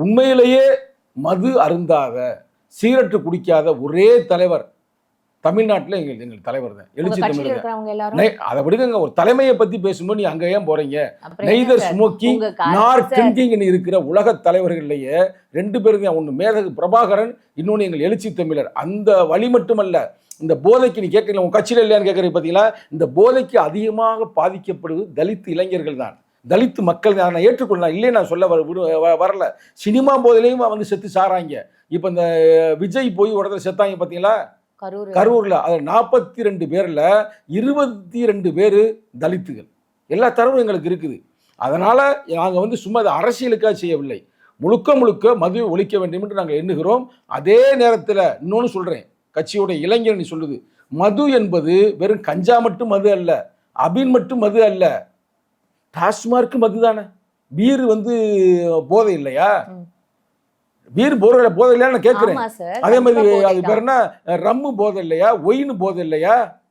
உண்மையிலேயே மது அருந்தாத சீரட்டு குடிக்காத ஒரே தலைவர் தமிழ்நாட்டில் எங்கள் தலைவர் தான், எழுச்சி தமிழர். அதை விடுங்க, ஒரு தலைமையை பத்தி பேசும்போது நீ அங்க ஏன் போறீங்க? நெய்தர் ஸ்மோக்கிங் நார் ட்ரிங்கிங் இருக்கிற உலக தலைவர்கள்லயே 2 பேரும் தான். ஒன்று மேதகு பிரபாகரன், இன்னொன்று எங்கள் எழுச்சி தமிழர். அந்த வழி மட்டுமல்ல, இந்த போதைக்கு நீ கேட்கல, உங்க கட்சியில் இல்லையான்னு கேட்கறது பார்த்தீங்களா? இந்த போதைக்கு அதிகமாக பாதிக்கப்படுவது தலித் இளைஞர்கள் தான், தலித் மக்கள் தான். நான் ஏற்றுக்கொள்ளலாம், இல்லையே நான் சொல்ல வரல. சினிமா போதையிலையும் வந்து செத்து சாராங்க. இப்போ இந்த விஜய் போய் உடனே செத்தாங்க பார்த்தீங்களா கரூர்ல? அதில் 42 பேர்ல 22 பேர் தலித்துகள். எல்லா தரவும் எங்களுக்கு இருக்குது. அதனால நாங்கள் வந்து சும்மா அதை அரசியலுக்காக செய்யவில்லை, முழுக்க முழுக்க மதுவை ஒழிக்க வேண்டும் என்று நாங்கள் எண்ணுகிறோம். அதே நேரத்தில் இன்னொன்று சொல்றேன், கட்சியோட இளைஞர் நீ சொல்லுது, மது என்பது வெறும் கஞ்சா மட்டும் மது அல்ல, அபின் மட்டும் மது அல்ல, டாஸ்மார்க் மது தானே. பீர் வந்து போதை இல்லையா? பீர் போதை இல்லையா நான் கேட்கிறேன். அதே மாதிரி அது பேர் என்ன, ரம்மு போதை இல்லையா? ஒயின் போதை இல்லையா?